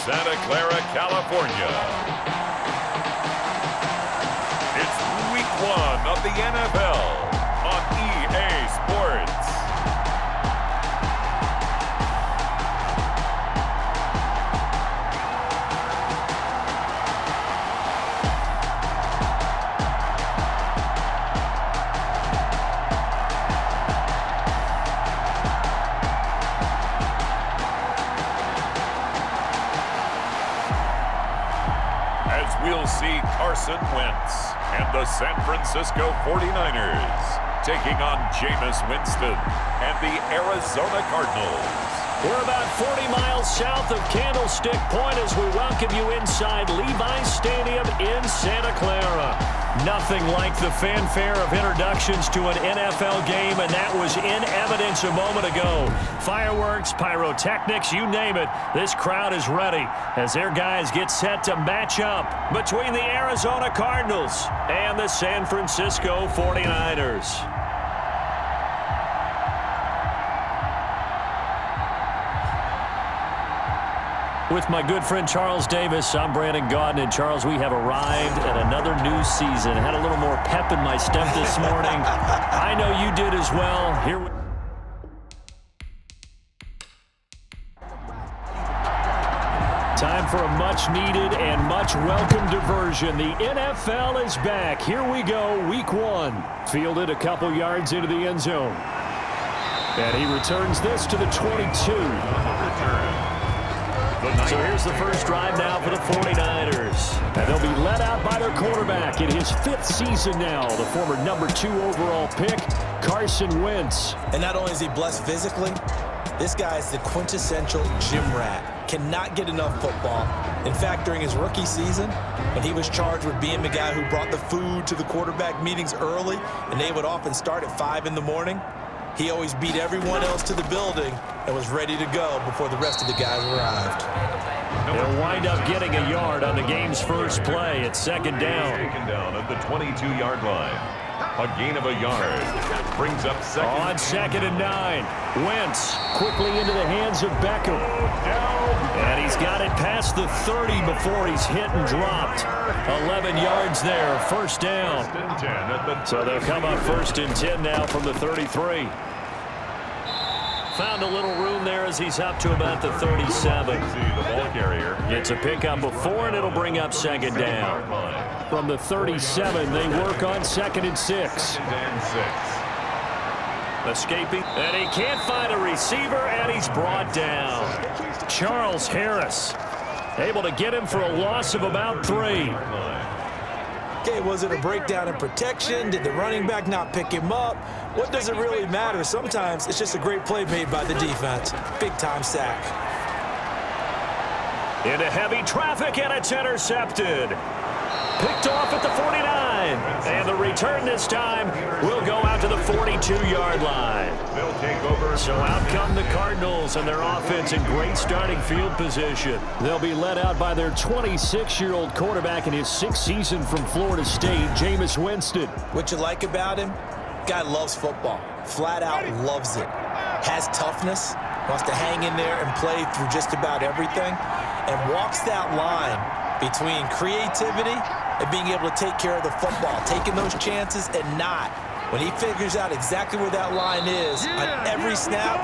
Santa Clara, California. It's week 1 of the NFL on EA Sports. We'll see Carson Wentz and the San Francisco 49ers taking on Jameis Winston and the Arizona Cardinals. We're about 40 miles south of Candlestick Point as we welcome you inside Levi's Stadium in Santa Clara. Nothing like the fanfare of introductions to an NFL game, and that was in evidence a moment ago. Fireworks, pyrotechnics, you name it, this crowd is ready as their guys get set to match up between the Arizona Cardinals and the San Francisco 49ers. With my good friend Charles Davis, I'm Brandon Gaudin. And Charles, we have arrived at another new season. Had a little more pep in my step this morning. I know you did as well. Here we Time for a much-needed and much-welcome diversion. The NFL is back. Here we go, week 1. Fielded a couple yards into the end zone. And he returns this to the 22. So here's the first drive now for the 49ers. And they'll be led out by their quarterback in his 5th season now, the former number 2 overall pick, Carson Wentz. And not only is he blessed physically, this guy is the quintessential gym rat. Cannot get enough football. In fact, during his rookie season, when he was charged with being the guy who brought the food to the quarterback meetings early, and they would often start at 5 in the morning, he always beat everyone else to the building and was ready to go before the rest of the guys arrived. They'll wind up getting a yard on the game's first play. It's second down. Taken down at the 22-yard line. A gain of a yard. Brings up second. On second and 9. Wentz quickly into the hands of Beckham. And he's got it past the 30 before he's hit and dropped. 11 yards there, first down. So they'll come up first and 10 now from the 33. Found a little room there as he's up to about the 37. It's a pickup of 4, and it'll bring up second down. From the 37, they work on second and 6. Escaping, and he can't find a receiver, and he's brought down. Charles Harris able to get him for a loss of about 3. Okay, was it a breakdown in protection? Did the running back not pick him up? What does it really matter? Sometimes it's just a great play made by the defense. Big-time sack. Into heavy traffic, and it's intercepted. Picked off at the 49. And the return this time will go out to the 42-yard line. They'll take over. So out come the Cardinals and their offense in great starting field position. They'll be led out by their 26-year-old quarterback in his 6th season from Florida State, Jameis Winston. What you like about him? Guy loves football. Flat out loves it. Has toughness. Wants to hang in there and play through just about everything. And walks that line between creativity and being able to take care of the football, taking those chances and not. When he figures out exactly where that line is on every snap,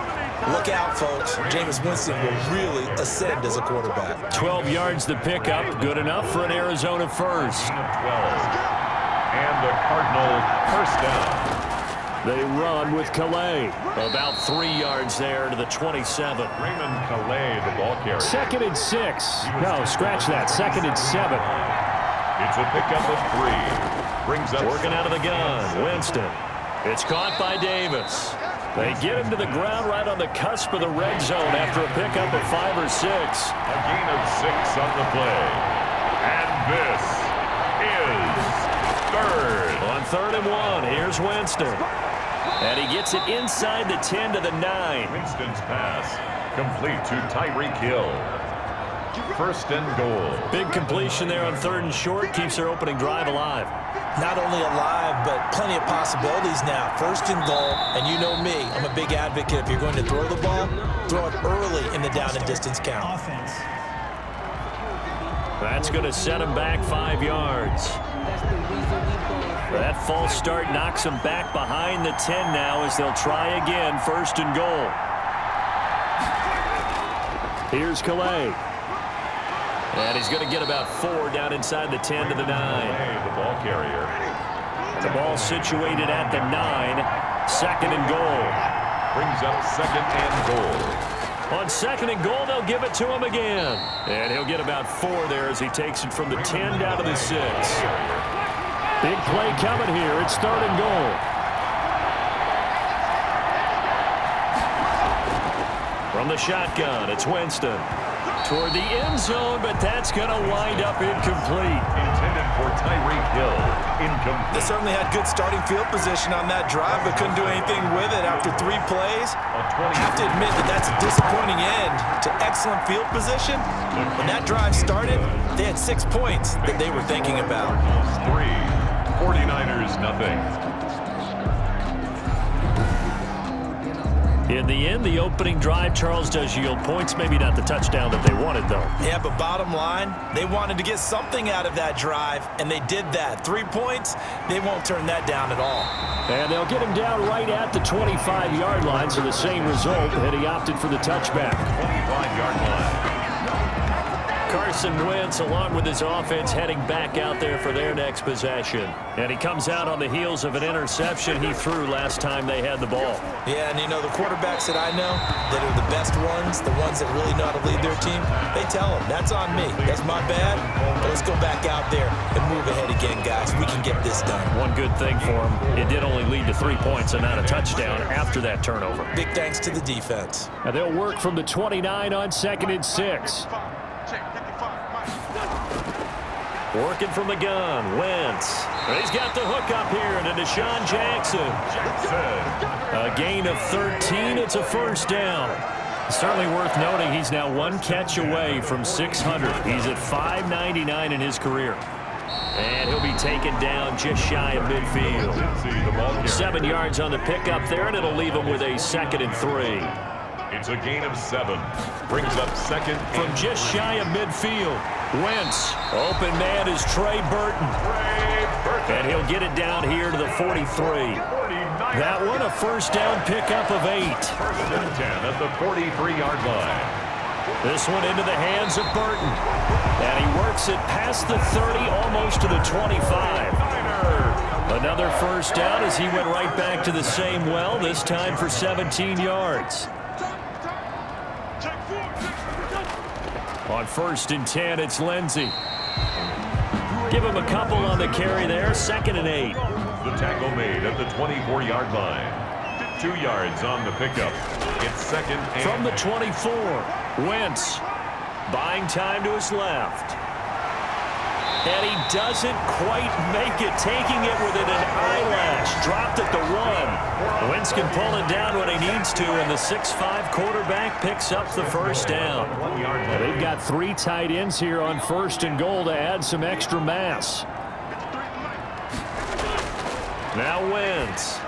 look out, folks. Jameis Winston will really ascend as a quarterback. 12 yards the pickup, good enough for an Arizona first. 12. And the Cardinals first down. They run with Calais. About 3 yards there to the 27. Raymond Calais, the ball carrier. Second and 6. No, scratch that. Second and 7. It's a pickup of 3. Brings up working out of the gun. Winston. It's caught by Davis. They get him to the ground right on the cusp of the red zone after a pickup of 5 or 6. A gain of 6 on the play. And this is third. On 3rd and 1, here's Winston. And he gets it inside the 10 to the 9. Winston's pass complete to Tyreek Hill. First and goal. Big completion there on 3rd and short. Keeps their opening drive alive. Not only alive, but plenty of possibilities now. 1st and goal, and you know me, I'm a big advocate. If you're going to throw the ball, throw it early in the down and distance count. That's going to set him back 5 yards. That false start knocks him back behind the 10 now as they'll try again, 1st and goal. Here's Calais. And he's going to get about 4 down inside the 10 to the 9. The ball carrier. The ball situated at the 9. 2nd and goal. Brings up 2nd and goal. On 2nd and goal, they'll give it to him again. And he'll get about 4 there as he takes it from the 10 down to the 6. Big play coming here. It's 3rd and goal. From the shotgun, it's Winston. Toward the end zone, but that's going to wind up incomplete. Intended for Tyreek Hill. Incomplete. They certainly had good starting field position on that drive, but couldn't do anything with it after 3 plays. I have to admit that that's a disappointing end to excellent field position. When that drive started, they had 6 points that they were thinking about. 3. 49ers, nothing. In the end, the opening drive, Charles, does yield points. Maybe not the touchdown that they wanted, though. Yeah, but bottom line, they wanted to get something out of that drive, and they did that. 3 points, they won't turn that down at all. And they'll get him down right at the 25-yard line, so the same result, and he opted for the touchback. 25-yard line. Carson Wentz, along with his offense, heading back out there for their next possession. And he comes out on the heels of an interception he threw last time they had the ball. Yeah, and you know, the quarterbacks that I know that are the best ones, the ones that really know how to lead their team, they tell them, that's on me. That's my bad. But let's go back out there and move ahead again, guys. We can get this done. One good thing for him, it did only lead to 3 points and not a touchdown after that turnover. Big thanks to the defense. And they'll work from the 29 on 2nd and 6. Working from the gun, Wentz. He's got the hook up here to Deshaun Jackson. A gain of 13. It's a 1st down. Certainly worth noting he's now 1 catch away from 600. He's at 599 in his career. And he'll be taken down just shy of midfield. 7 yards on the pickup there, and it'll leave him with a 2nd and 3. It's a gain of 7. Brings up 2nd. From just shy of midfield. Wentz, open man is Trey Burton. And he'll get it down here to the 43. That one a 1st down pickup of 8. 1st and 10 at the 43-yard line. This one into the hands of Burton. And he works it past the 30, almost to the 25. Another 1st down as he went right back to the same well, this time for 17 yards. On 1st and 10, it's Lindsey. Give him a couple on the carry there, 2nd and 8. The tackle made at the 24-yard line. 2 yards on the pickup. It's 2nd and... From the 24, Wentz buying time to his left. And he doesn't quite make it, taking it within an eyelash. Dropped at the 1. Wentz can pull it down when he needs to, and the 6'5" quarterback picks up the 1st down. They've got 3 tight ends here on 1st and goal to add some extra mass. Now Wentz.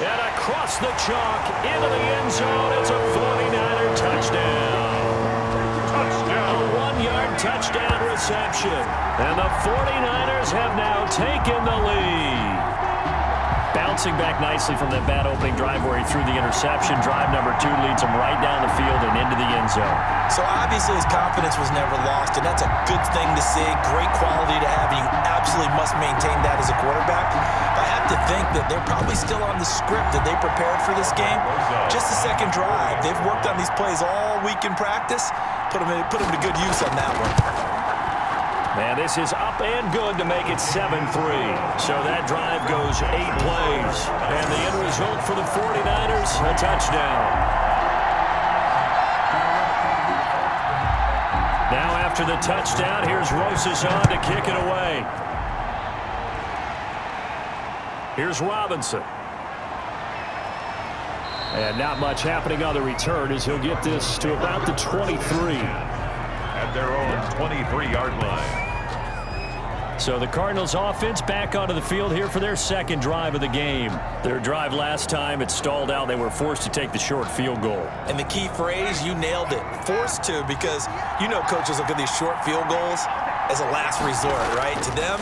And across the chalk, into the end zone. It's a 49er touchdown. A 1-yard touchdown reception. And the 49ers have now taken the lead. Bouncing back nicely from that bad opening drive where he threw the interception. Drive number 2 leads him right down the field and into the end zone. So obviously his confidence was never lost, and that's a good thing to see. Great quality to have, and you absolutely must maintain that as a quarterback. But I have to think that they're probably still on the script that they prepared for this game. Just the 2nd drive. They've worked on these plays all week in practice. Put them to good use on that one. And this is up and good to make it 7-3. So that drive goes 8 plays. And the end result for the 49ers, a touchdown. Now after the touchdown, here's Rosas on to kick it away. Here's Robinson. And not much happening on the return as he'll get this to about the 23. At their own 23-yard line. So the Cardinals offense back onto the field here for their 2nd drive of the game. Their drive last time, it stalled out. They were forced to take the short field goal. And the key phrase, you nailed it. Forced to, because you know coaches look at these short field goals. as a last resort, right? To them,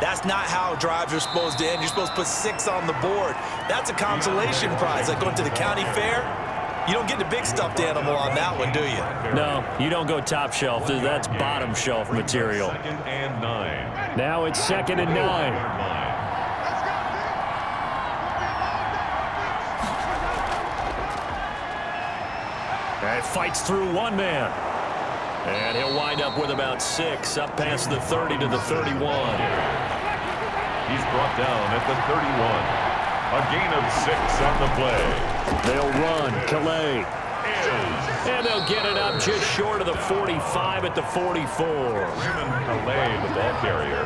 that's not how drives are supposed to end. You're supposed to put 6 on the board. That's a consolation prize, like going to the county fair. You don't get the big stuffed animal on that one, do you? No, you don't go top shelf. That's bottom shelf material. Second and 9. Now it's 2nd and 9. And fights through one man. And he'll wind up with about 6, up past the 30 to the 31. He's brought down at the 31. A gain of 6 on the play. They'll run. Calais. And they'll get it up just short of the 45 at the 44. Raymond Calais, the ball carrier.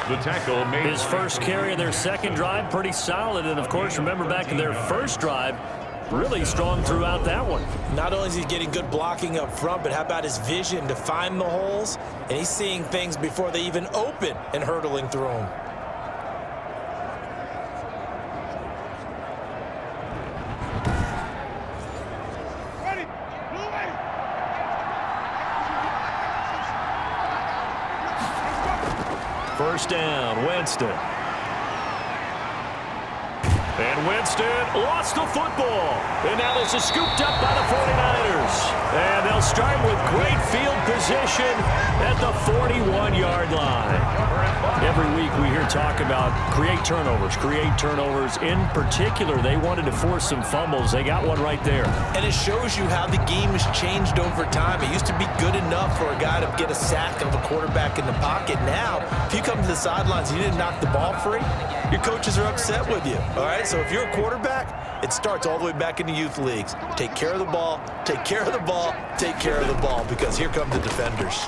The tackle made His first carry of their second drive, pretty solid. And, of course, remember back in their first drive, really strong throughout that one. Not only is he getting good blocking up front, but how about his vision to find the holes? And he's seeing things before they even open and hurdling through them. First down, Winston. And Winston lost the football. And now this is scooped up by the 49ers. And they'll start with great field position at the 41-yard line. Every week we hear talk about create turnovers. In particular, they wanted to force some fumbles. They got one right there. And it shows you how the game has changed over time. It used to be good enough for a guy to get a sack of a quarterback in the pocket. Now, if you come to the sidelines and you didn't knock the ball free, your coaches are upset with you. All right, so if you're a quarterback, it starts all the way back in the youth leagues. Take care of the ball, take care of the ball, take care of the ball, because here come the defenders.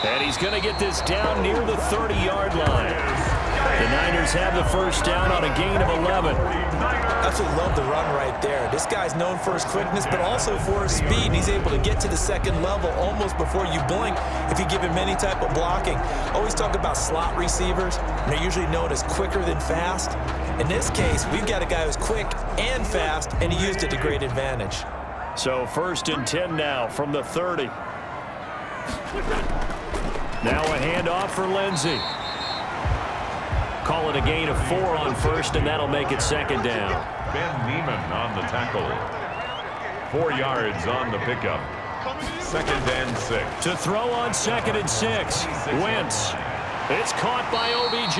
And he's going to get this down near the 30-yard line. The Niners have the first down on a gain of 11. Absolutely love the run right there. This guy's known for his quickness, but also for his speed. And he's able to get to the second level almost before you blink if you give him any type of blocking. Always talk about slot receivers, and they're usually known as quicker than fast. In this case, we've got a guy who's quick and fast, and he used it to great advantage. So 1st and 10 now from the 30. Now a handoff for Lindsey. Call it a gain of 4 on 1st, and that'll make it 2nd down. Ben Neiman on the tackle. 4 yards on the pickup. 2nd and 6. To throw on 2nd and 6. Wentz. It's caught by OBJ.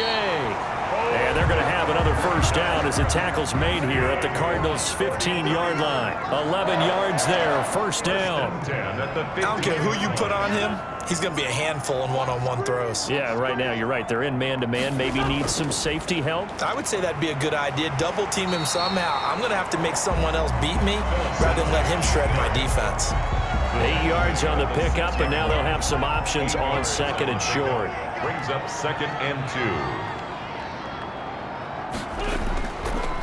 And they're going to have another first down as the tackle's made here at the Cardinals' 15-yard line. 11 yards there, first down. I don't care who you put on him. He's going to be a handful in one-on-one throws. Yeah, right now, you're right. They're in man-to-man. Maybe need some safety help. I would say that'd be a good idea. Double team him somehow. I'm going to have to make someone else beat me rather than let him shred my defense. 8 yards on the pickup, and now they'll have some options on 2nd and short. Brings up 2nd and 2.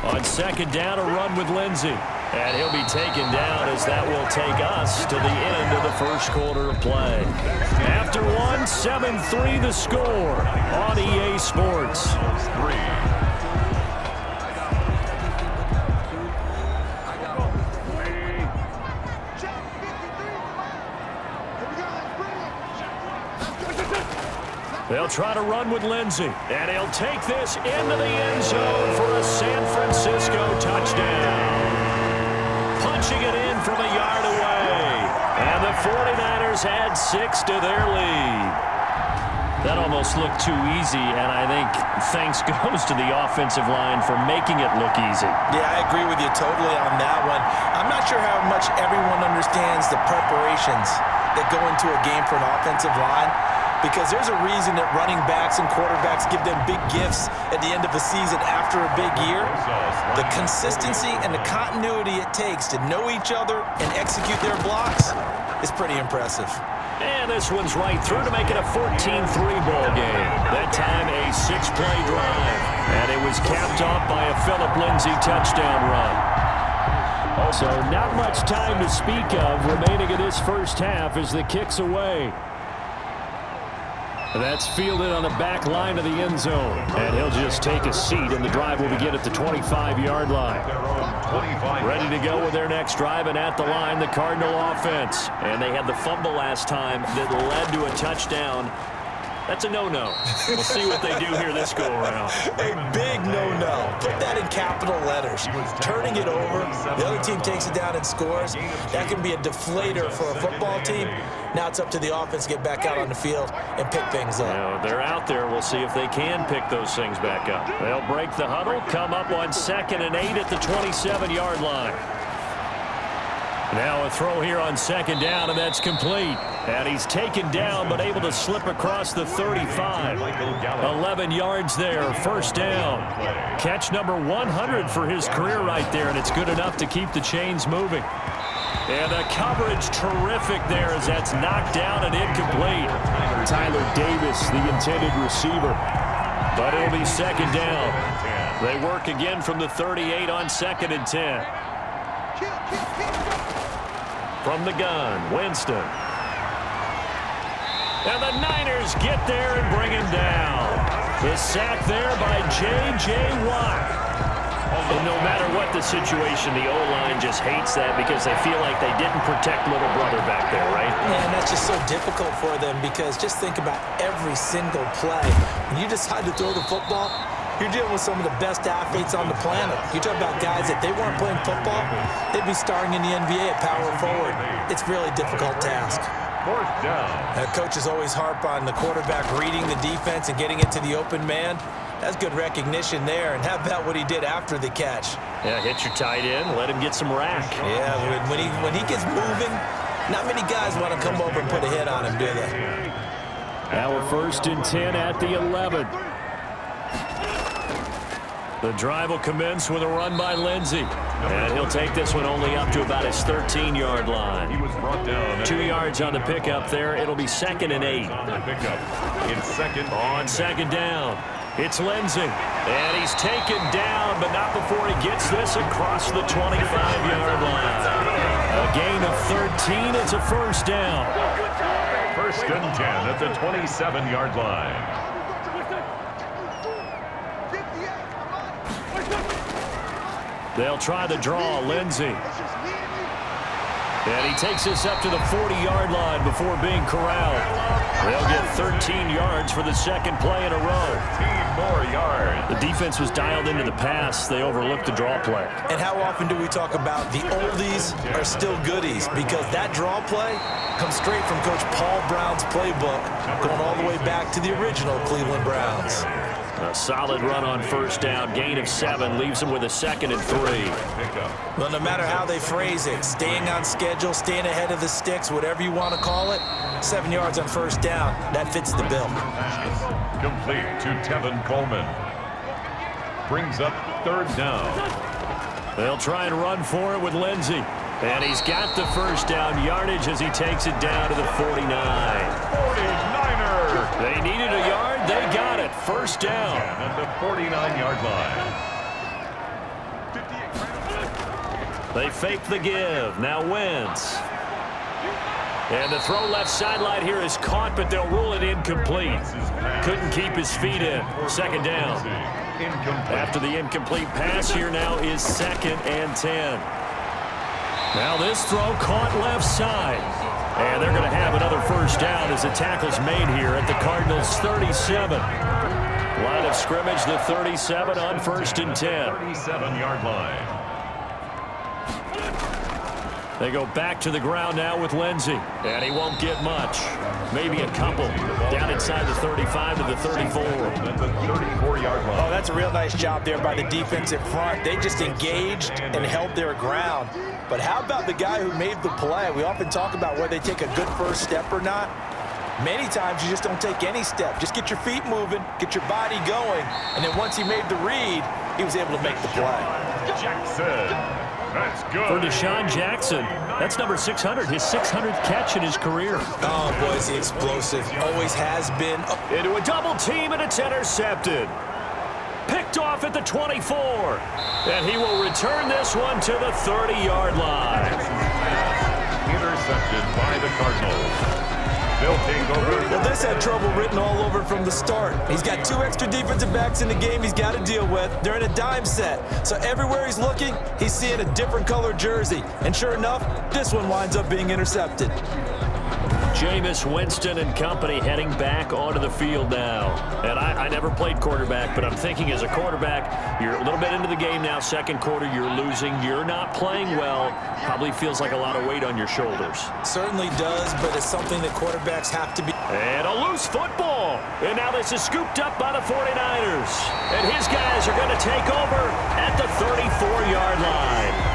On 2nd down, a run with Lindsey. And he'll be taken down as that will take us to the end of the first quarter of play. After one, 7-3 the score on EA Sports. They'll try to run with Lindsey, and he'll take this into the end zone for a San Francisco touchdown. Punching it in from a yard away, and the 49ers add 6 to their lead. That almost looked too easy, and I think thanks goes to the offensive line for making it look easy. Yeah, I agree with you totally on that one. I'm not sure how much everyone understands the preparations that go into a game for an offensive line, because there's a reason that running backs and quarterbacks give them big gifts at the end of the season after a big year. The consistency and the continuity it takes to know each other and execute their blocks is pretty impressive. And this one's right through to make it a 14-3 ball game. That time a 6-play drive. And it was capped off by a Phillip Lindsay touchdown run. Also, not much time to speak of remaining in this first half as the kick's away. That's fielded on the back line of the end zone. And he'll just take a seat, and the drive will begin at the 25-yard line. Ready to go with their next drive, and at the line, the Cardinal offense. And they had the fumble last time that led to a touchdown. That's a no-no. We'll see what they do here this go-around. A big no-no. Put that in capital letters. Turning it over, the other team takes it down and scores. That can be a deflator for a football team. Now it's up to the offense to get back out on the field and pick things up. Now, they're out there. We'll see if they can pick those things back up. They'll break the huddle, come up on 2nd and 8 at the 27-yard line. Now a throw here on 2nd down, and that's complete. And he's taken down, but able to slip across the 35. 11 yards there, 1st down. Catch number 100 for his career right there, and it's good enough to keep the chains moving. And the coverage terrific there as that's knocked down and incomplete. Tyler Davis, the intended receiver. But it'll be 2nd down. They work again from the 38 on 2nd and 10. From the gun, Winston. And the Niners get there and bring him down. The sack there by J.J. Watt. And no matter what the situation, the O-line just hates that because they feel like they didn't protect little brother back there, right? And that's just so difficult for them because just think about every single play. When you decide to throw the football, you're dealing with some of the best athletes on the planet. You talk about guys that they weren't playing football, they'd be starring in the NBA at power forward. It's a really difficult task. 4th down. Coaches always harp on the quarterback reading the defense and getting it to the open man. That's good recognition there. And how about what he did after the catch? Yeah, hit your tight end, let him get some rack. Yeah, when he gets moving, not many guys want to come over and put a hit on him, do they? Now a 1st and 10 at the 11. The drive will commence with a run by Lindsey. And he'll take this one only up to about his 13-yard line. He was brought down. 2 yards on the pickup there. It'll be 2nd and 8. Pickup in 2nd. On 2nd down, it's Lindsey. And he's taken down, but not before he gets this across the 25-yard line. A gain of 13. It's a 1st down. 1st and 10 at the 27-yard line. They'll try the draw, Lindsey. And he takes this up to the 40-yard line before being corralled. They'll get 13 yards for the 2nd play in a row. 15 more yards. The defense was dialed into the pass. They overlooked the draw play. And how often do we talk about the oldies are still goodies? Because that draw play comes straight from Coach Paul Brown's playbook, going all the way back to the original Cleveland Browns. A solid run on 1st down, gain of 7, leaves them with a 2nd and 3. Well, no matter how they phrase it, staying on schedule, staying ahead of the sticks, whatever you want to call it, 7 yards on 1st down, that fits the bill. Complete to Tevin Coleman. Brings up 3rd down. They'll try and run for it with Lindsey. And he's got the 1st down yardage as he takes it down to the 49. 49er. They needed a yard. They got it. 1st down. At the 49-yard line. They fake the give. Now Wentz. And the throw left sideline here is caught, but they'll rule it incomplete. Couldn't keep his feet in. 2nd down. After the incomplete pass, here now is 2nd and 10. Now this throw caught left side. And they're going to have another 1st down as the tackle's made here at the Cardinals' 37. Line of scrimmage, the 37 on 1st and 10. 37-yard line. They go back to the ground now with Lindsey. And he won't get much. Maybe a couple. Down inside the 35 to the 34. At the 34-yard line. Oh, that's a real nice job there by the defensive front. They just engaged and held their ground. But how about the guy who made the play? We often talk about whether they take a good 1st step or not. Many times you just don't take any step. Just get your feet moving, get your body going, and then once he made the read, he was able to make the play. Jackson. That's good. For Deshaun Jackson, that's number 600, his 600th catch in his career. Oh, boy, is he explosive. Always has been. Into a double team, and it's intercepted. Picked off at the 24. And he will return this one to the 30-yard line. Intercepted by the Cardinals. They'll take over. Well, this had trouble written all over from the start. He's got 2 extra defensive backs in the game he's got to deal with. They're in a dime set. So everywhere he's looking, he's seeing a different color jersey. And sure enough, this one winds up being intercepted. Jameis Winston and company heading back onto the field now. And I never played quarterback, but I'm thinking as a quarterback, you're a little bit into the game now. Second quarter, you're losing. You're not playing well. Probably feels like a lot of weight on your shoulders. Certainly does, but it's something that quarterbacks have to be. And a loose football. And now this is scooped up by the 49ers. And his guys are going to take over at the 34-yard line.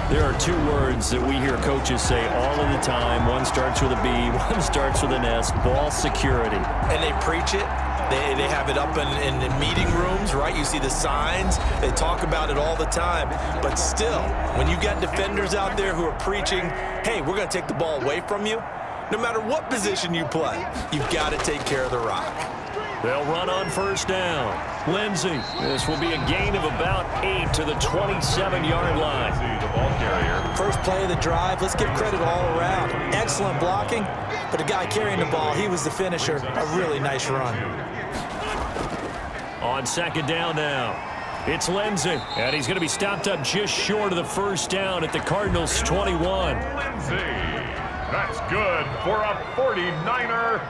There are 2 words that we hear coaches say all of the time. One starts with a B, one starts with an S, ball security. And they preach it. They have it up in meeting rooms, right? You see the signs. They talk about it all the time. But still, when you got defenders out there who are preaching, hey, we're going to take the ball away from you, no matter what position you play, you've got to take care of the rock. They'll run on first down. Lindsey. This will be a gain of about 8 to the 27-yard line. The ball carrier. First play of the drive. Let's give credit all around. Excellent blocking, but the guy carrying the ball, he was the finisher. A really nice run. On second down now, it's Lindsey. And he's going to be stopped up just short of the first down at the Cardinals' 21. Lindsey. That's good for a 49er.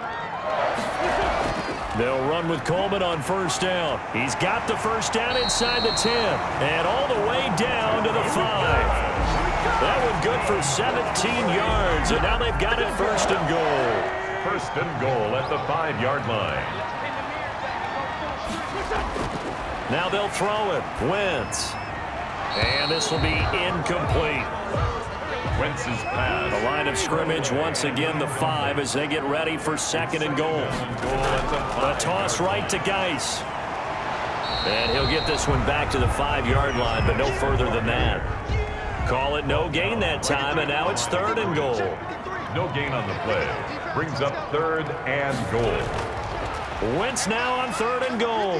They'll run with Coleman on first down. He's got the first down inside the 10 and all the way down to the 5. That one good for 17 yards, and now they've got it first and goal. First and goal at the 5-yard line. Now they'll throw it. Wentz. And this will be incomplete. Wentz's pass. The line of scrimmage once again the 5 as they get ready for second and goal. A toss right to Geis. And he'll get this one back to the 5-yard line, but no further than that. Call it no gain that time, and now it's third and goal. No gain on the play. Brings up third and goal. Wentz now on third and goal.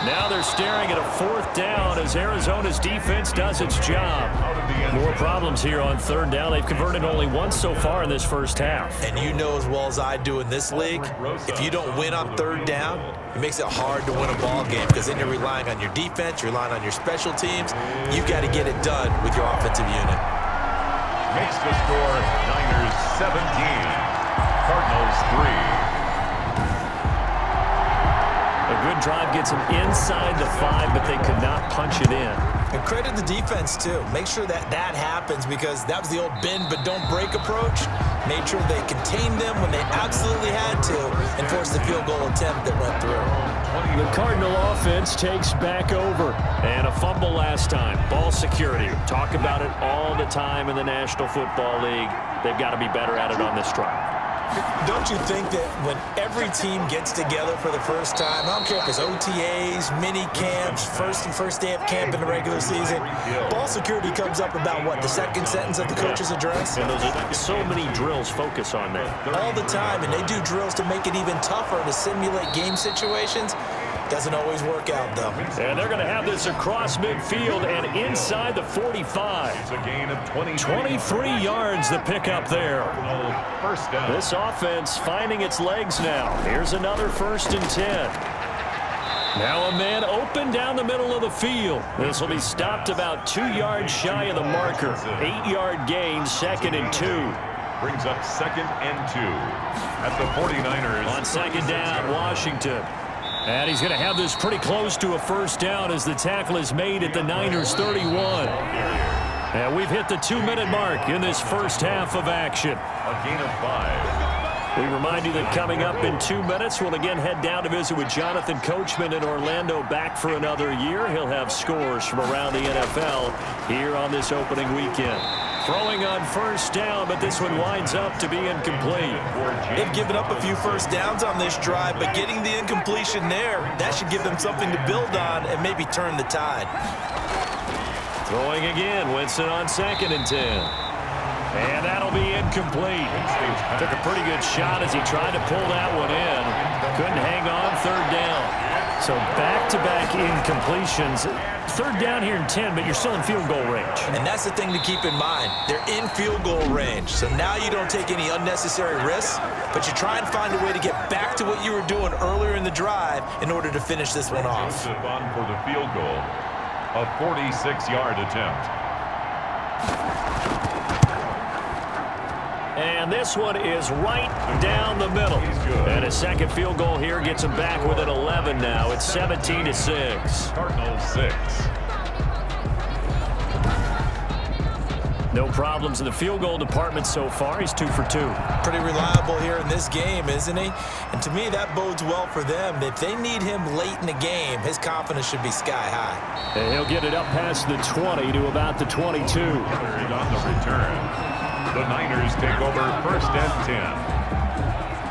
Now they're staring at a fourth down as Arizona's defense does its job. More problems here on third down. They've converted only once so far in this first half. And you know as well as I do in this league, if you don't win on third down, it makes it hard to win a ball game because then you're relying on your defense, you're relying on your special teams. You've got to get it done with your offensive unit. Makes the score Niners 17, Cardinals 3. A good drive gets them inside the 5, but they could not punch it in. And credit the defense, too. Make sure that happens because that was the old bend but don't break approach. Made sure they contained them when they absolutely had to and forced the field goal attempt that went through. The Cardinal offense takes back over. And a fumble last time. Ball security. Talk about it all the time in the National Football League. They've got to be better at it on this drive. Don't you think that when every team gets together for the first time, I don't care if it's OTAs, mini camps, first day of camp in the regular season, ball security comes up about what, the second sentence of the coach's address? And those are so many drills focus on that. All the time, and they do drills to make it even tougher to simulate game situations. Doesn't always work out, though. And they're going to have this across midfield and inside the 45. It's a gain of 23 yards the pickup there. First down. This offense finding its legs now. Here's another first and 10. Now a man open down the middle of the field. This will be stopped about 2 yards shy of the marker. 8-yard gain, second and 2. Brings up second and 2 at the 49ers. On second down, Washington. And he's going to have this pretty close to a first down as the tackle is made at the Niners' 31. And we've hit the 2-minute mark in this first half of action. A gain of 5. We remind you that coming up in 2 minutes, we'll again head down to visit with Jonathan Coachman in Orlando, back for another year. He'll have scores from around the NFL here on this opening weekend. Throwing on first down, but this one winds up to be incomplete. They've given up a few first downs on this drive, but getting the incompletion there, that should give them something to build on and maybe turn the tide. Throwing again, Winston on second and 10. And that'll be incomplete. Took a pretty good shot as he tried to pull that one in. Couldn't hang on third down. So back-to-back incompletions. Third down here in 10, but you're still in field goal range. And that's the thing to keep in mind. They're in field goal range. So now you don't take any unnecessary risks, but you try and find a way to get back to what you were doing earlier in the drive in order to finish this one off. Joseph on for the field goal, a 46-yard attempt. And this one is right down the middle. And a second field goal here gets them back within 11 now. It's 17-6. Cardinals 6. No problems in the field goal department so far. He's 2 for 2. Pretty reliable here in this game, isn't he? And to me, that bodes well for them. If they need him late in the game, his confidence should be sky high. And he'll get it up past the 20 to about the 22. On the return. The Niners take over first and 10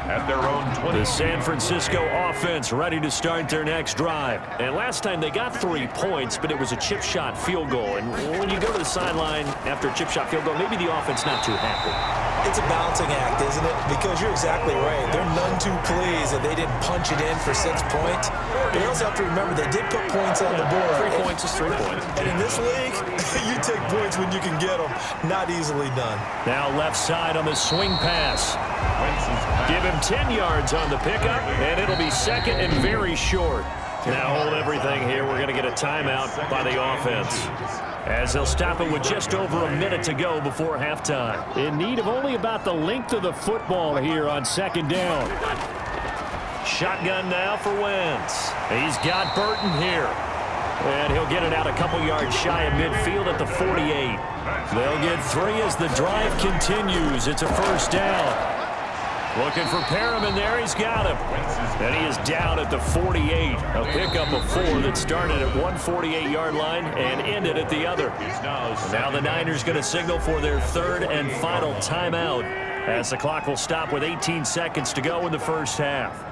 at their own 20. The San Francisco offense ready to start their next drive. And last time they got 3 points, but it was a chip shot field goal. And when you go to the sideline after a chip shot field goal, maybe the offense not too happy. It's a balancing act, isn't it? Because you're exactly right. They're none too pleased that they didn't punch it in for 6 points. But you also have to remember they did put points on the board. 3 points is 3 points. And in this league, you take points when you can get them. Not easily done. Now left side on the swing pass. Give him 10 yards on the pickup, and it'll be second and very short. Now hold everything here. We're going to get a timeout by the offense, as they'll stop it with just over a minute to go before halftime. In need of only about the length of the football here on second down. Shotgun now for Wentz. He's got Burton here. And he'll get it out a couple yards shy of midfield at the 48. They'll get 3 as the drive continues. It's a first down. Looking for Perriman there. He's got him. And he is down at the 48. A pickup of 4 that started at 148-yard line and ended at the other. Now the Niners going to signal for their third and final timeout, as the clock will stop with 18 seconds to go in the first half.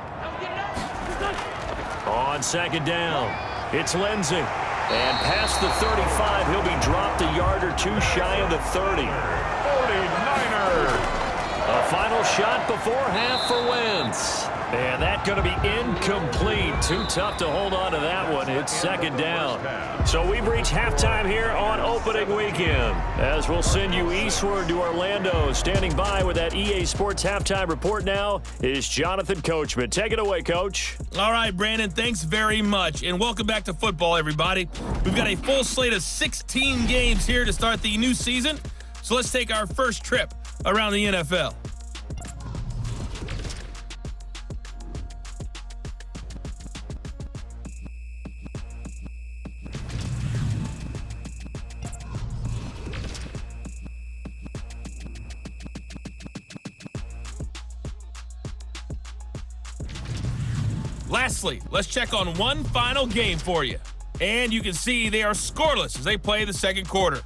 On second down, it's Lindsey. And past the 35, he'll be dropped a yard or 2 shy of the 30. 49ers. A final shot before half for Wentz. And that's going to be incomplete. Too tough to hold on to that one. It's second down. So we've reached halftime here on opening weekend, as we'll send you eastward to Orlando. Standing by with that EA Sports halftime report now is Jonathan Coachman. Take it away, Coach. All right, Brandon, thanks very much. And welcome back to football, everybody. We've got a full slate of 16 games here to start the new season. So let's take our first trip around the NFL. Lastly, let's check on one final game for you. And you can see they are scoreless as they play the second quarter.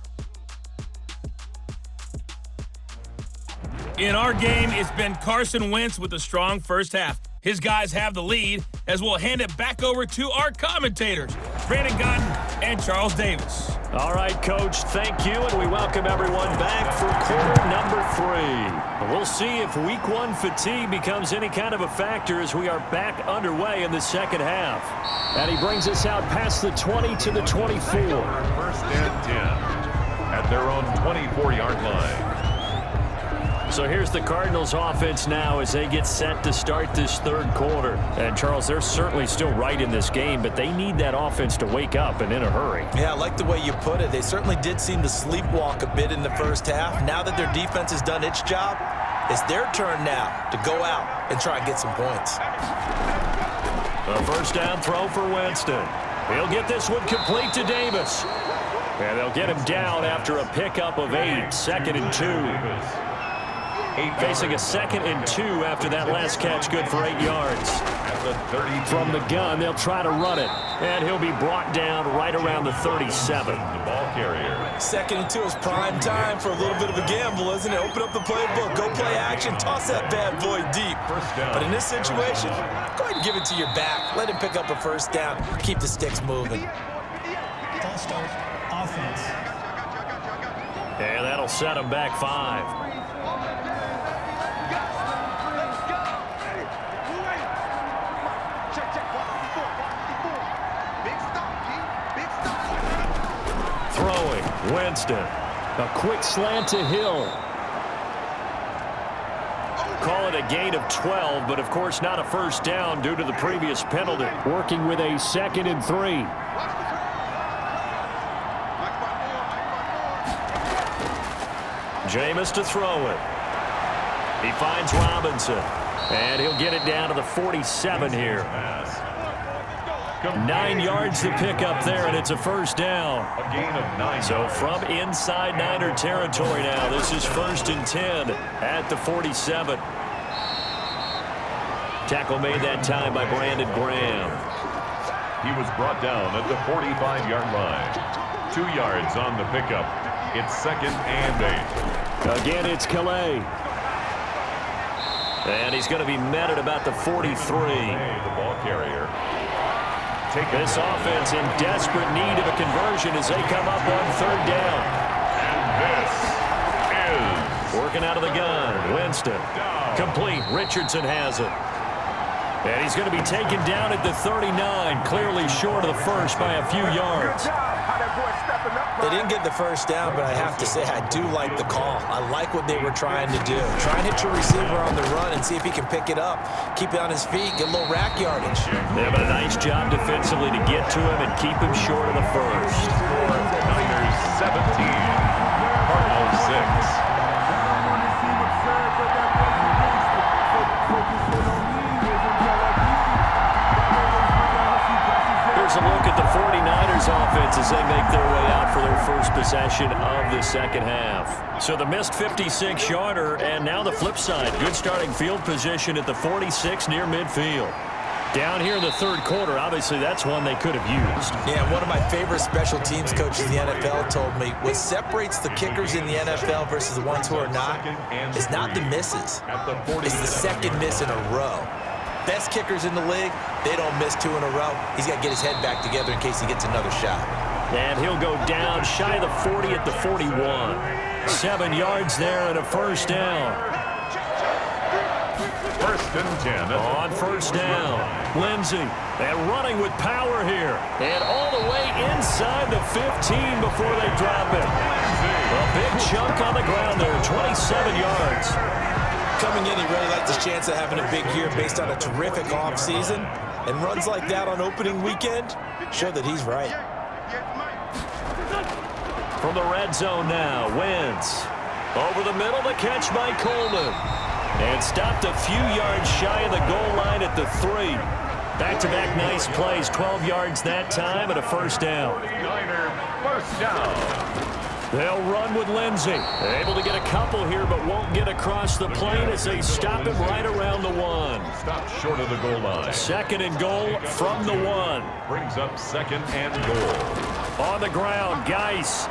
In our game, it's been Carson Wentz with a strong first half. His guys have the lead, as we'll hand it back over to our commentators, Brandon Gotton and Charles Davis. All right, Coach, thank you, and we welcome everyone back for quarter number 3. We'll see if Week 1 fatigue becomes any kind of a factor as we are back underway in the second half. And he brings us out past the 20 to the 24. First and 10 at their own 24-yard line. So here's the Cardinals offense now as they get set to start this third quarter. And Charles, they're certainly still right in this game, but they need that offense to wake up and in a hurry. Yeah, I like the way you put it. They certainly did seem to sleepwalk a bit in the first half. Now that their defense has done its job, it's their turn now to go out and try and get some points. A first down throw for Winston. He'll get this one complete to Davis. And they'll get him down after a pickup of 8, second and 2. Facing a second and 2 after that last catch, good for 8 yards. From the gun, they'll try to run it. And he'll be brought down right around the 37. The ball carrier. Second and 2 is prime time for a little bit of a gamble, isn't it? Open up the playbook, go play action, toss that bad boy deep. But in this situation, go ahead and give it to your back. Let him pick up a first down. Keep the sticks moving. False start, offense. And that'll set him back 5. Winston. A quick slant to Hill. Call it a gain of 12, but of course not a first down due to the previous penalty. Working with a 2nd and 3. Jameis to throw it. He finds Robinson. And he'll get it down to the 47 here. 9 yards to pick up there, and it's a first down. A gain of 9. So from inside Niner territory now, this is 1st and 10 at the 47. Tackle made that time by Brandon Graham. He was brought down at the 45-yard line. 2 yards on the pickup. It's 2nd and 8. Again, it's Calais. And he's going to be met at about the 43. The ball carrier. This offense in desperate need of a conversion as they come up on 3rd down. And this is working out of the gun. Winston. Complete. Richardson has it. And he's going to be taken down at the 39, clearly short of the first by a few yards. They didn't get the first down, but I have to say I do like the call. I like what they were trying to do. Try and hit your receiver on the run and see if he can pick it up. Keep it on his feet, get a little rack yardage. They have a nice job defensively to get to him and keep him short of the first. Niners 17, Cardinals 6. A look at the 49ers offense as they make their way out for their first possession of the second half. So the missed 56-yarder, and now the flip side. Good starting field position at the 46 near midfield. Down here in the 3rd quarter, obviously that's one they could have used. Yeah, one of my favorite special teams coaches in the NFL told me what separates the kickers in the NFL versus the ones who are not is not the misses. It's the 2nd miss in a row. Best kickers in the league, they don't miss 2 in a row. He's got to get his head back together in case he gets another shot. And he'll go down shy of the 40 at the 41. 7 yards there and a first down. 1st and 10. On first down, Lindsey. And running with power here. And all the way inside the 15 before they drop it. A big chunk on the ground there, 27 yards. Coming in, he really likes his chance of having a big year based on a terrific offseason. And runs like that on opening weekend show that he's right. From the red zone now, Wentz. Over the middle, the catch by Coleman. And stopped a few yards shy of the goal line at the 3. Back-to-back nice plays, 12 yards that time and a first down. Niner first down. They'll run with Lindsey. Able to get a couple here, but won't get across the plane as they stop him right around the 1. Stop short of the goal line. 2nd and goal from the 1. Brings up 2nd and goal. On the ground, Geis.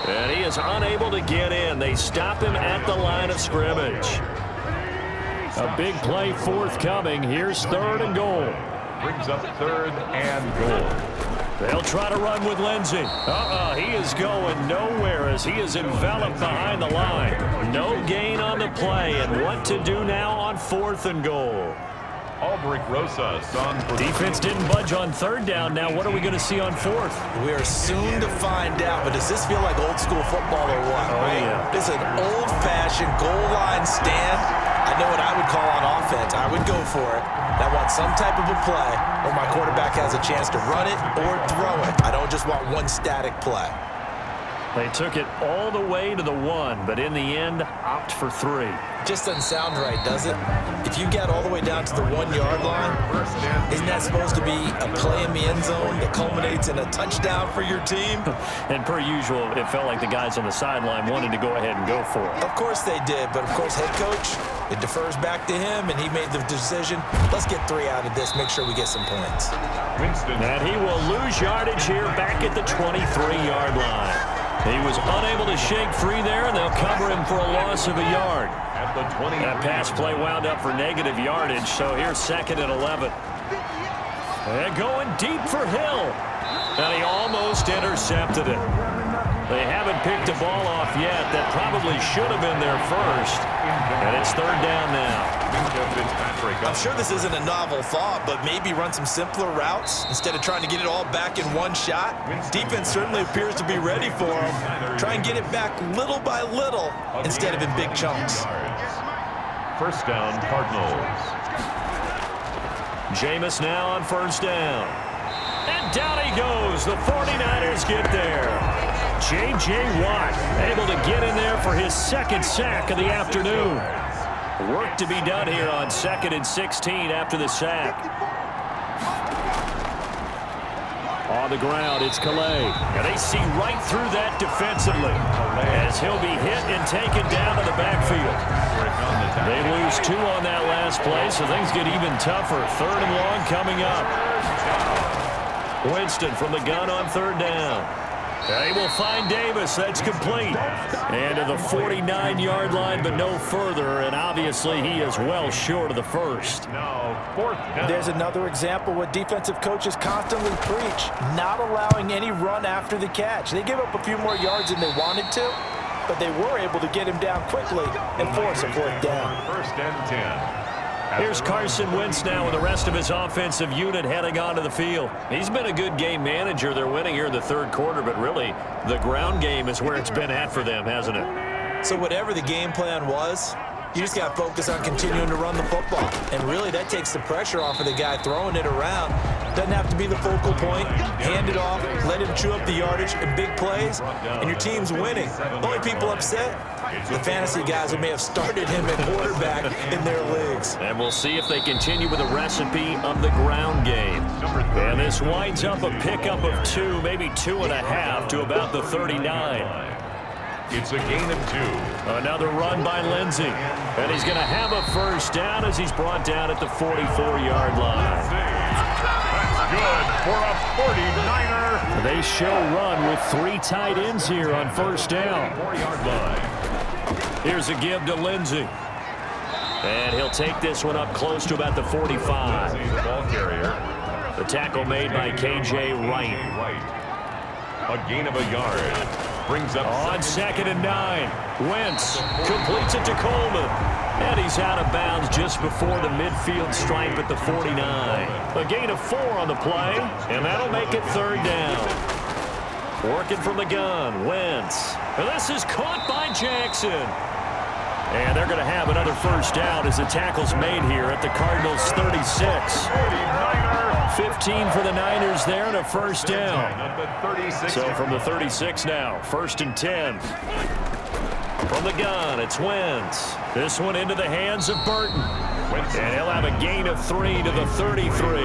And he is unable to get in. They stop him at the line of scrimmage. A big play forthcoming. Here's 3rd and goal. Brings up 3rd and goal. They'll try to run with Lindsey. He is going nowhere as he is enveloped behind the line. No gain on the play, and what to do now on 4th and goal. Albrecht Rosas on for defense didn't budge on 3rd down. Now what are we going to see on 4th? We are soon to find out, but does this feel like old school football or what? Oh, yeah. This is an old-fashioned goal line stand. I know what I would call on offense. I would go for it. I want some type of a play where my quarterback has a chance to run it or throw it. I don't just want one static play. They took it all the way to the 1, but in the end, opt for 3. Just doesn't sound right, does it? If you get all the way down to the 1-yard line, isn't that supposed to be a play in the end zone that culminates in a touchdown for your team? And per usual, it felt like the guys on the sideline wanted to go ahead and go for it. Of course they did, but of course head coach, it defers back to him, and he made the decision, let's get 3 out of this, make sure we get some points. Winston. And he will lose yardage here back at the 23-yard line. He was unable to shake free there, and they'll cover him for a loss of a yard. At the 20. That pass play wound up for negative yardage, so here's 2nd and 11. And going deep for Hill. And he almost intercepted it. They haven't picked a ball off yet. That probably should have been their first. And it's 3rd down now. Fitzpatrick I'm sure this isn't a novel thought, but maybe run some simpler routes instead of trying to get it all back in one shot. Defense certainly appears to be ready for him. Try and get it back little by little instead of in big chunks. First down, Cardinals. Jameis now on first down. And down he goes. The 49ers get there. J.J. Watt able to get in there for his second sack of the afternoon. Work to be done here on 2nd and 16 after the sack. On the ground, it's Calais. And they see right through that defensively as he'll be hit and taken down to the backfield. They lose 2 on that last play, so things get even tougher. 3rd and long coming up. Winston from the gun on 3rd down. They will find Davis. That's complete. And to the 49-yard line, but no further. And obviously, he is well short of the first. There's another example what defensive coaches constantly preach, not allowing any run after the catch. They give up a few more yards than they wanted to, but they were able to get him down quickly and force a 4th down. First and 10. Here's Carson Wentz now with the rest of his offensive unit heading onto the field. He's been a good game manager. They're winning here in the 3rd quarter, but really the ground game is where it's been at for them, hasn't it? So whatever the game plan was, you just got to focus on continuing to run the football. And really that takes the pressure off of the guy throwing it around. Doesn't have to be the focal point. Hand it off, let him chew up the yardage in big plays, and your team's winning. The only people upset, the fantasy guys who may have started him at quarterback in their leagues. And we'll see if they continue with the recipe of the ground game. And this winds up a pickup of 2, maybe 2.5 to about the 39. It's a gain of 2. Another run by Lindsey. And he's going to have a first down as he's brought down at the 44-yard line. That's good for a 49er. They show run with 3 tight ends here on first down. 4-yard line. Here's a give to Lindsey. And he'll take this one up close to about the 45. The ball carrier. The tackle made by K.J. Wright. A gain of a yard. Brings up on 2nd and 9. Wentz completes it to Coleman. And he's out of bounds just before the midfield stripe at the 49. A gain of 4 on the play, and that'll make it 3rd down. Working from the gun, Wentz. And this is caught by Jackson. And they're going to have another first down as the tackle's made here at the Cardinals' 36. 15 for the Niners there and a first down. So from the 36 now, 1st and 10. From the gun, it's Wentz. This one into the hands of Burton. And he'll have a gain of 3 to the 33.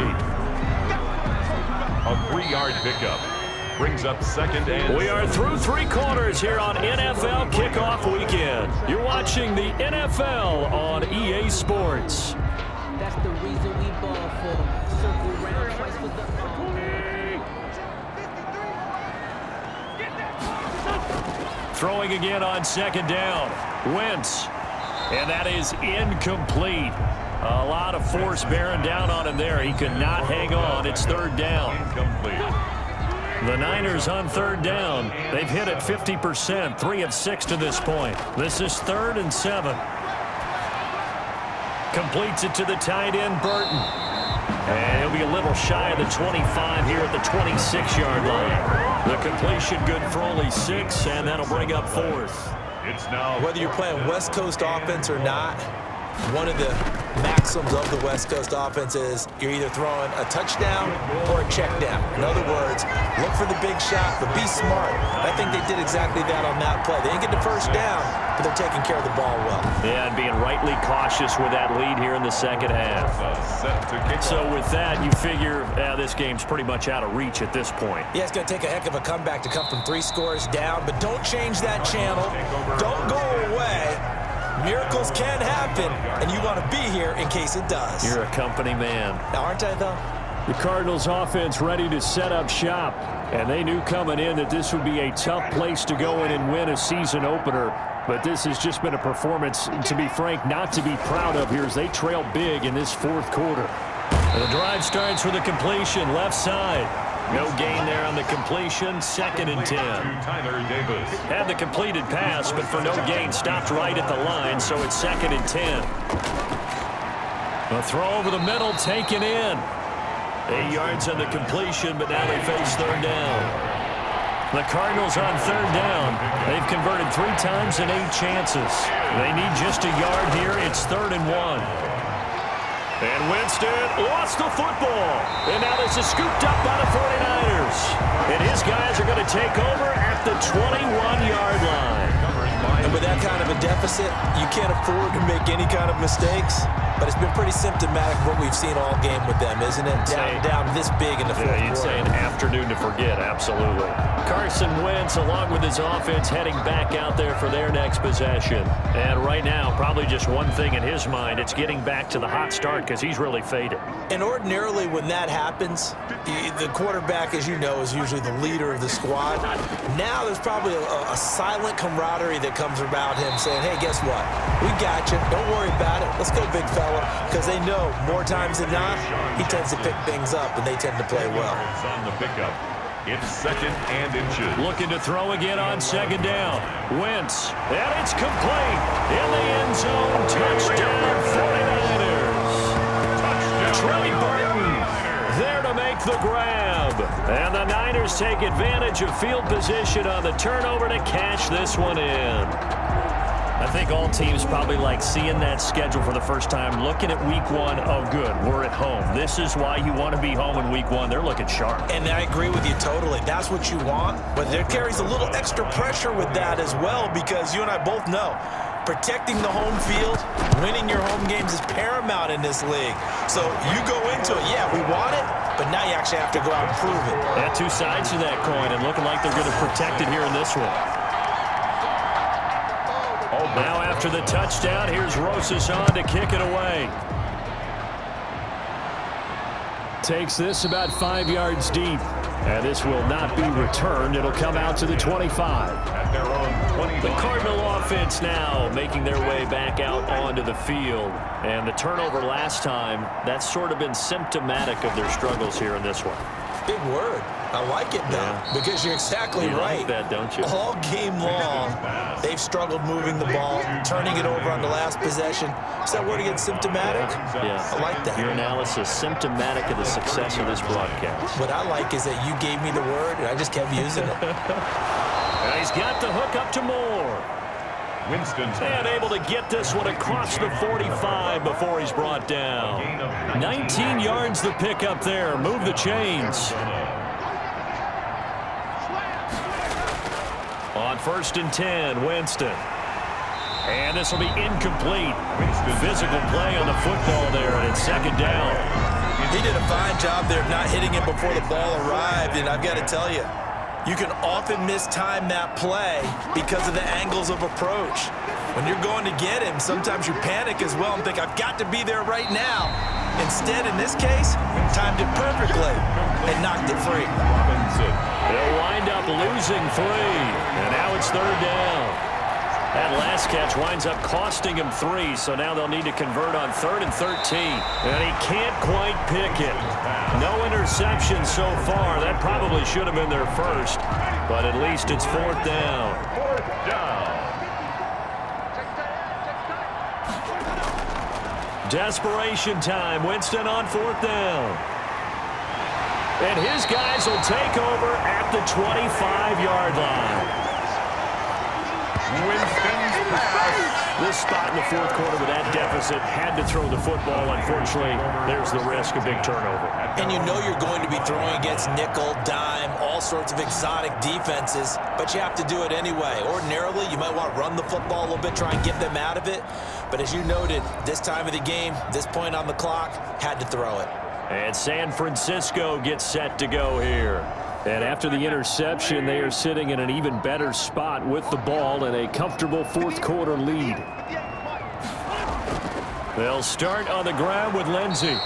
A 3-yard pickup. Brings up 2nd and... We are through 3 quarters here on NFL Kickoff Weekend. You're watching the NFL on EA Sports. That's the reason we ball for. Circle round twice with the Throwing again on 2nd down. Wentz. And that is incomplete. A lot of force bearing down on him there. He could not hang on. It's 3rd down. Incomplete. The Niners on 3rd down. They've hit it 50%, 3 of 6 to this point. This is 3rd and 7. Completes it to the tight end, Burton. And he'll be a little shy of the 25 here at the 26-yard line. The completion good for only 6, and that'll bring up 4th. It's now... Whether you're playing West Coast offense or not, one of the maxims of the West Coast offense is you're either throwing a touchdown or a check down. In other words, look for the big shot, but be smart. I think they did exactly that on that play. They didn't get the first down, but they're taking care of the ball well. Yeah, and being rightly cautious with that lead here in the 2nd half. So with that, you figure this game's pretty much out of reach at this point. Yeah, it's going to take a heck of a comeback to come from 3 scores down, but don't change that channel. Don't go away. Miracles can happen, and you want to be here in case it does. You're a company man. Now, aren't I, though? The Cardinals offense ready to set up shop, and they knew coming in that this would be a tough place to go in and win a season opener. But this has just been a performance, to be frank, not to be proud of here as they trail big in this 4th quarter. And the drive starts with a completion, left side. No gain there on the completion, 2nd and 10. Had the completed pass, but for no gain, stopped right at the line, so it's 2nd and 10. A throw over the middle, taken in. 8 yards on the completion, but now they face third down. The Cardinals on third down. They've converted 3 times in 8 chances. They need just a yard here. It's 3rd and 1. And Winston lost the football. And now this is scooped up by the 49ers. And his guys are going to take over at the 21-yard line. And with that kind of a deficit, you can't afford to make any kind of mistakes. But it's been pretty symptomatic of what we've seen all game with them, isn't it? Down this big in the fourth quarter. You'd say an afternoon to forget, absolutely. Carson Wentz, along with his offense, heading back out there for their next possession. And right now, probably just one thing in his mind. It's getting back to the hot start because he's really faded. And ordinarily when that happens, the quarterback, as you know, is usually the leader of the squad. Now there's probably a silent camaraderie that comes about him saying, hey, guess what? We got you. Don't worry about it. Let's go, big fella. Because they know more times than not, he tends to pick things up, and they tend to play well. On the pickup. It's 2nd and inches. Looking to throw again on 2nd down. Wentz, and it's complete. In the end zone, touchdown 49ers. Trey Burton there to make the grab. And the Niners take advantage of field position on the turnover to cash this one in. I think all teams probably like seeing that schedule for the first time, looking at week 1, oh good, we're at home. This is why you want to be home in week 1. They're looking sharp. And I agree with you totally. That's what you want, but there carries a little extra pressure with that as well because you and I both know protecting the home field, winning your home games is paramount in this league. So you go into it, yeah, we want it, but now you actually have to go out and prove it. Yeah, 2 sides to that coin and looking like they're going to protect it here in this one. Now after the touchdown, here's Rosas on to kick it away. Takes this about 5 yards deep. And this will not be returned. It'll come out to the 25. At their own 20. The Cardinal offense now making their way back out onto the field. And the turnover last time, that's sort of been symptomatic of their struggles here in this one. Big word. I like it, though, because you're exactly right. You like that, don't you? All game long, they've struggled moving the ball, turning it over on the last possession. Is that word again, symptomatic? Yeah. I like that. Your analysis, symptomatic of the success of this broadcast. What I like is that you gave me the word, and I just kept using it. And he's got the hook up to Moore. Winston's and able to get this one across the 45 before he's brought down. 19 yards the pick up there. Move the chains. On 1st and 10, Winston. And this will be incomplete. Physical play on the football there, and it's 2nd down. He did a fine job there of not hitting him before the ball arrived, and I've got to tell you, you can often mistime that play because of the angles of approach. When you're going to get him, sometimes you panic as well and think, I've got to be there right now. Instead, in this case, timed it perfectly and knocked it free. They'll wind up losing 3, and now it's 3rd down. That last catch winds up costing him 3, so now they'll need to convert on 3rd and 13. And he can't quite pick it. No interception so far. That probably should have been their first, but at least it's 4th down. 4th down. Desperation time. Winston on 4th down. And his guys will take over at the 25-yard line. Winston's pass. This spot in the 4th quarter with that deficit had to throw the football. Unfortunately, there's the risk of big turnover. And you know you're going to be throwing against nickel, dime, all sorts of exotic defenses, but you have to do it anyway. Ordinarily, you might want to run the football a little bit, try and get them out of it. But as you noted, this time of the game, this point on the clock, had to throw it. And San Francisco gets set to go here. And after the interception, they are sitting in an even better spot with the ball and a comfortable 4th quarter lead. They'll start on the ground with Lindsey.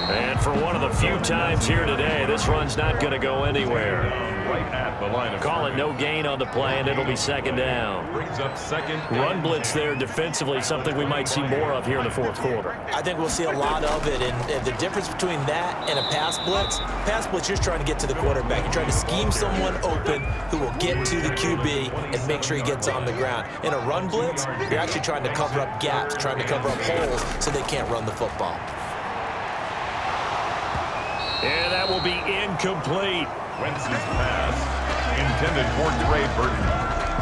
And for one of the few times here today, this run's not going to go anywhere. Right at the line of Call it no gain on the play, and it'll be 2nd down. brings up 2nd. Run blitz there defensively, something we might see more of here in the 4th quarter. I think we'll see a lot of it, and the difference between that and a pass blitz, you're trying to get to the quarterback. You're trying to scheme someone open who will get to the QB and make sure he gets on the ground. In a run blitz, you're actually trying to cover up gaps, trying to cover up holes so they can't run the football. And that will be incomplete. Wentz's pass, intended for Trey Burton,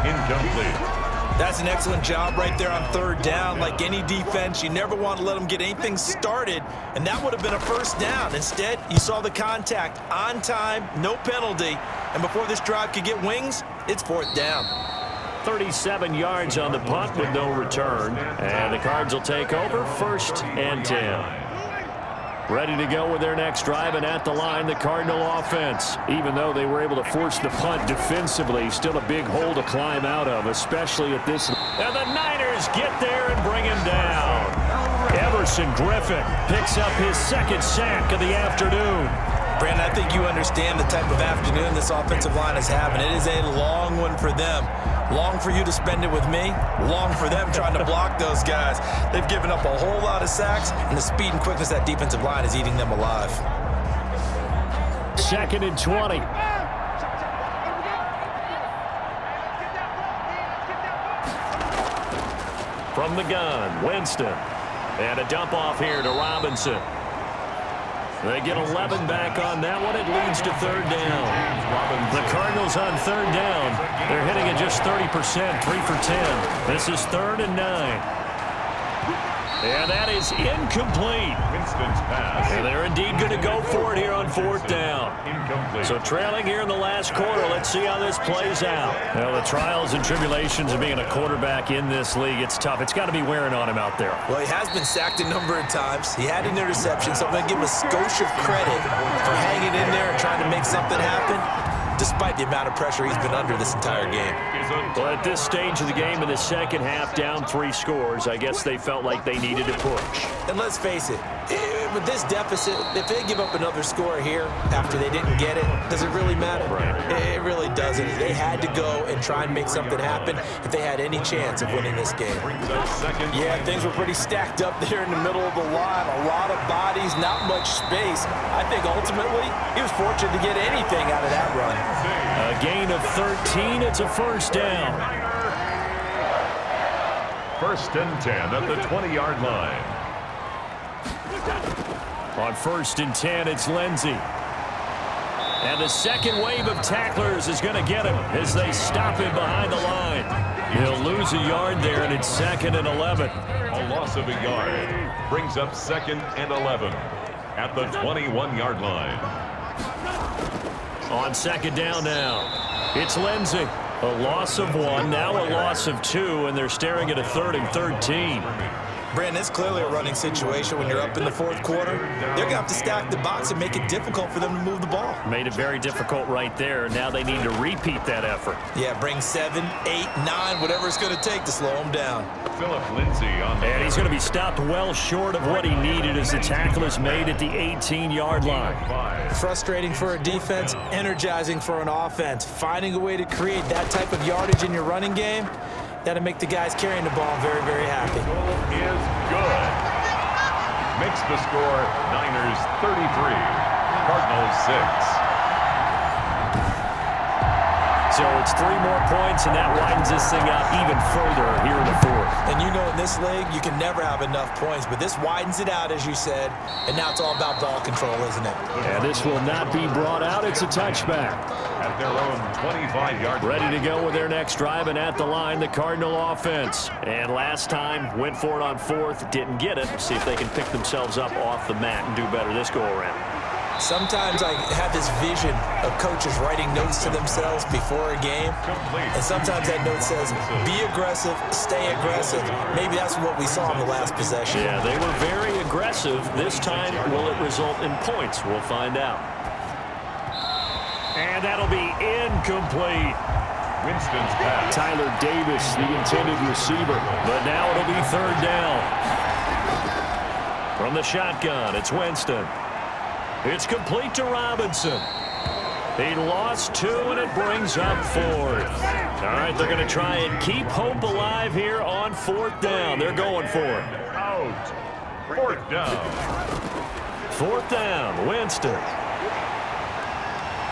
incomplete. That's an excellent job right there on third down. Like any defense, you never want to let them get anything started, and that would have been a first down. Instead, you saw the contact on time, no penalty, and before this drive could get wings, it's fourth down. 37 yards on the punt with no return, and the Cards will take over 1st and 10. Ready to go with their next drive, and at the line, the Cardinal offense. Even though they were able to force the punt defensively, still a big hole to climb out of, especially at this. And the Niners get there and bring him down. Everson Griffin picks up his 2nd sack of the afternoon. Brandon, I think you understand the type of afternoon this offensive line is having. It is a long one for them. Long for you to spend it with me. Long for them trying to block those guys. They've given up a whole lot of sacks, and the speed and quickness of that defensive line is eating them alive. 2nd and 20. From the gun, Winston. And a dump off here to Robinson. They get 11 back on that one. It leads to 3rd down. The Cardinals on 3rd down. They're hitting at just 30%, 3 for 10. This is 3rd and 9. And that is incomplete. Winston's pass. And they're indeed going to go for it here on 4th down. Incomplete. So trailing here in the last quarter. Let's see how this plays out. Well, the trials and tribulations of being a quarterback in this league, it's tough. It's got to be wearing on him out there. Well, he has been sacked a number of times. He had an interception, so I'm going to give him a skosh of credit for hanging in there and trying to make something happen, despite the amount of pressure he's been under this entire game. Well, at this stage of the game in the second half, down 3 scores, I guess they felt like they needed to push. And let's face it, with this deficit, if they give up another score here after they didn't get it, does it really matter? Right. It really doesn't. They had to go and try and make something happen if they had any chance of winning this game. Yeah, things were pretty stacked up there in the middle of the line. A lot of bodies, not much space. I think ultimately he was fortunate to get anything out of that run. A gain of 13. It's a 1st down. 1st and 10 at the 20-yard line. On 1st and 10, it's Lindsey. And the second wave of tacklers is going to get him as they stop him behind the line. He'll lose a yard there, and it's 2nd and 11. A loss of a yard brings up 2nd and 11 at the 21-yard line. On 2nd down now, it's Lindsey. A loss of 1, now a loss of 2, and they're staring at a 3rd and 13. Brandon, it's clearly a running situation when you're up in the 4th quarter. They're going to have to stack the box and make it difficult for them to move the ball. Made it very difficult right there. Now they need to repeat that effort. Yeah, bring 7, 8, 9, whatever it's going to take to slow them down. Philip Lindsay on the And he's going to be stopped well short of what he needed as the tackle is made at the 18-yard line. Frustrating for a defense, energizing for an offense. Finding a way to create that type of yardage in your running game, that'll make the guys carrying the ball very, very happy. is good. Makes the score Niners 33, Cardinals 6. So it's 3 more points, and that widens this thing out even further here in the 4th. And you know in this league, you can never have enough points, but this widens it out, as you said, and now it's all about ball control, isn't it? And this will not be brought out. It's a touchback. At their own 25-yard line. Ready to go with their next drive, and at the line, the Cardinal offense. And last time, went for it on 4th, didn't get it. See if they can pick themselves up off the mat and do better this go-around. Sometimes I have this vision of coaches writing notes to themselves before a game, and sometimes that note says, be aggressive, stay aggressive. Maybe that's what we saw in the last possession. Yeah, they were very aggressive. This time, will it result in points? We'll find out. And that'll be incomplete. Winston's pass. Tyler Davis, the intended receiver. But now it'll be 3rd down. From the shotgun, it's Winston. It's complete to Robinson. He lost 2, and it brings up 4th. All right, they're going to try and keep hope alive here on 4th down. They're going for it. Out. 4th down. 4th down, Winston.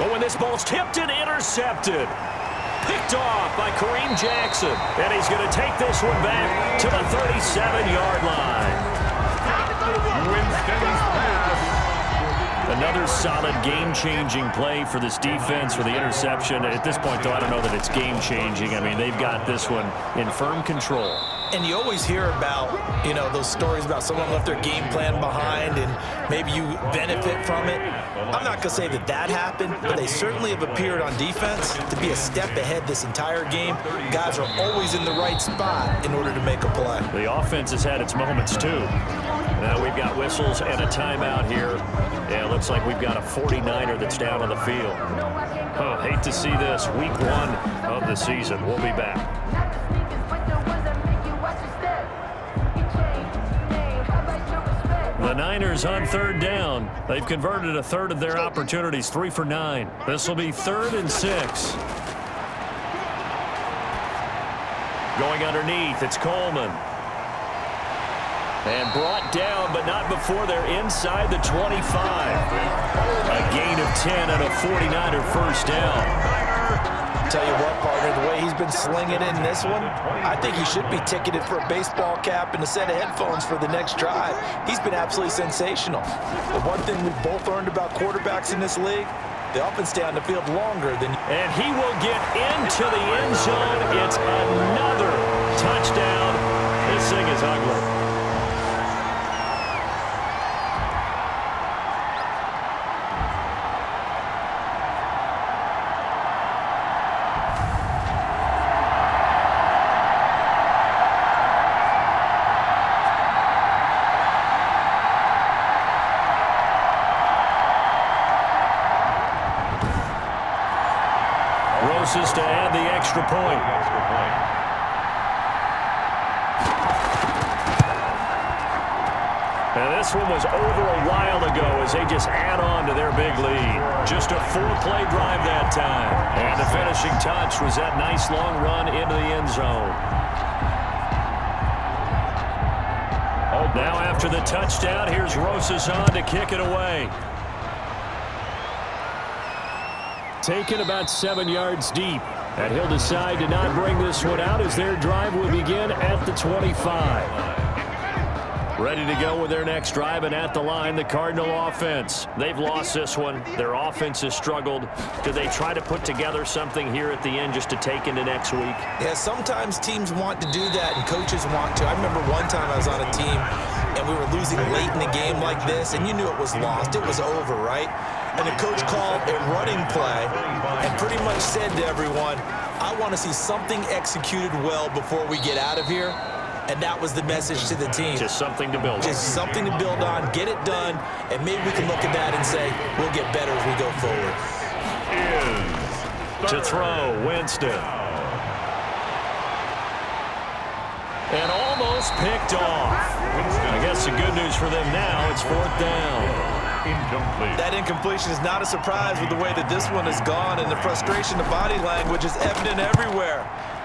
But when this ball's tipped and intercepted. Picked off by Kareem Jackson. And he's going to take this one back to the 37-yard line. Winston's pass. The Another solid game-changing play for this defense for the interception. At this point, though, I don't know that it's game-changing. I mean, they've got this one in firm control. And you always hear about, those stories about someone left their game plan behind and maybe you benefit from it. I'm not going to say that happened, but they certainly have appeared on defense to be a step ahead this entire game. Guys are always in the right spot in order to make a play. The offense has had its moments, too. Now we've got whistles and a timeout here. Yeah, it looks like we've got a 49er that's down on the field. Oh, hate to see this. Week 1 of the season. We'll be back. The Niners on third down. They've converted a third of their opportunities, 3 for 9. This will be 3rd and 6. Going underneath, it's Coleman. And brought down, but not before they're inside the 25. A gain of 10 and a 49er first down. Tell you what, partner, the way he's been slinging in this one, I think he should be ticketed for a baseball cap and a set of headphones for the next drive. He's been absolutely sensational. The one thing we've both learned about quarterbacks in this league, they often stay on the field longer than... And he will get into the end zone. It's another touchdown. This thing is ugly. To add the extra point. And this one was over a while ago as they just add on to their big lead. Just a 4-play drive that time. And the finishing touch was that nice long run into the end zone. Now after the touchdown, here's Rosas on to kick it away. Taken about 7 yards deep. And he'll decide to not bring this one out as their drive will begin at the 25. Ready to go with their next drive, and at the line, the Cardinal offense. They've lost this one. Their offense has struggled. Do they try to put together something here at the end just to take into next week? Yeah, sometimes teams want to do that, and coaches want to. I remember one time I was on a team, and we were losing late in a game like this, and you knew it was lost. It was over, right? And the coach called a running play and pretty much said to everyone, I want to see something executed well before we get out of here. And that was the message to the team. Just something to build on. Just something to build on, get it done, and maybe we can look at that and say, we'll get better as we go forward. To throw, Winston. And almost picked off. I guess the good news for them now, it's 4th down. Incomplete. That incompletion is not a surprise with the way that this one has gone, and the frustration, the body language is evident everywhere.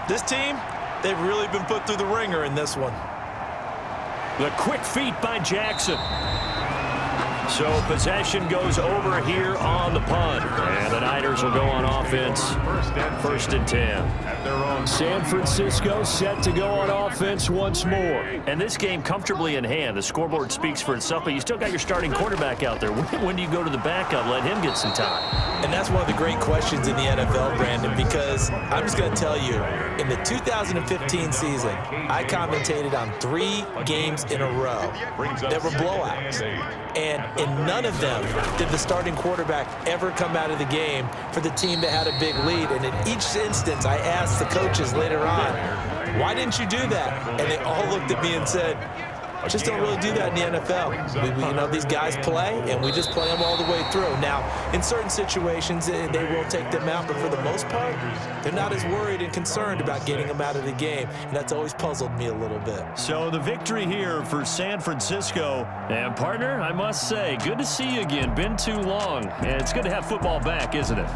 This team, they've really been put through the ringer in this one. The quick feet by Jackson. So possession goes over here on the punt. And the Niners will go on offense. 1st and 10. San Francisco set to go on offense once more. And this game comfortably in hand. The scoreboard speaks for itself, but you still got your starting quarterback out there. When do you go to the backup? Let him get some time. And that's one of the great questions in the NFL, Brandon, because I'm just going to tell you, in the 2015 season, I commentated on 3 games in a row that were blowouts. And in none of them did the starting quarterback ever come out of the game for the team that had a big lead. And in each instance, I asked the coaches later on, why didn't you do that? And they all looked at me and said, just don't really do that in the NFL. These guys play, and we just play them all the way through. Now, in certain situations, they will take them out, but for the most part, they're not as worried and concerned about getting them out of the game, and that's always puzzled me a little bit. So the victory here for San Francisco. And, partner, I must say, good to see you again. Been too long. And it's good to have football back, isn't it?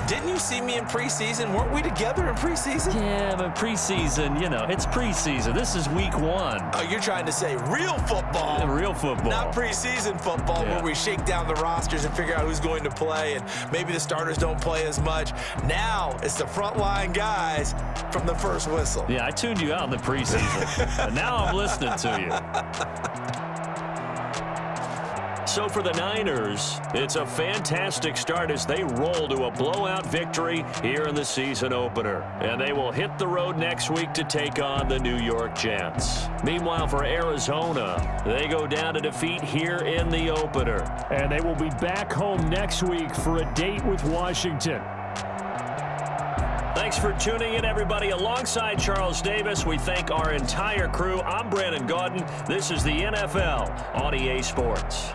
Didn't you see me in preseason? Weren't we together in preseason? Yeah, but preseason, it's preseason. This is week 1. Oh, you're trying to say real football. Yeah, real football. Not preseason football where we shake down the rosters and figure out who's going to play, and maybe the starters don't play as much. Now it's the frontline guys from the first whistle. Yeah, I tuned you out in the preseason. But now I'm listening to you. so for the Niners, it's a fantastic start as they roll to a blowout victory here in the season opener. And they will hit the road next week to take on the New York Jets. Meanwhile, for Arizona, they go down to defeat here in the opener. And they will be back home next week for a date with Washington. Thanks for tuning in, everybody. Alongside Charles Davis, we thank our entire crew. I'm Brandon Gaudin. This is the NFL on EA Sports.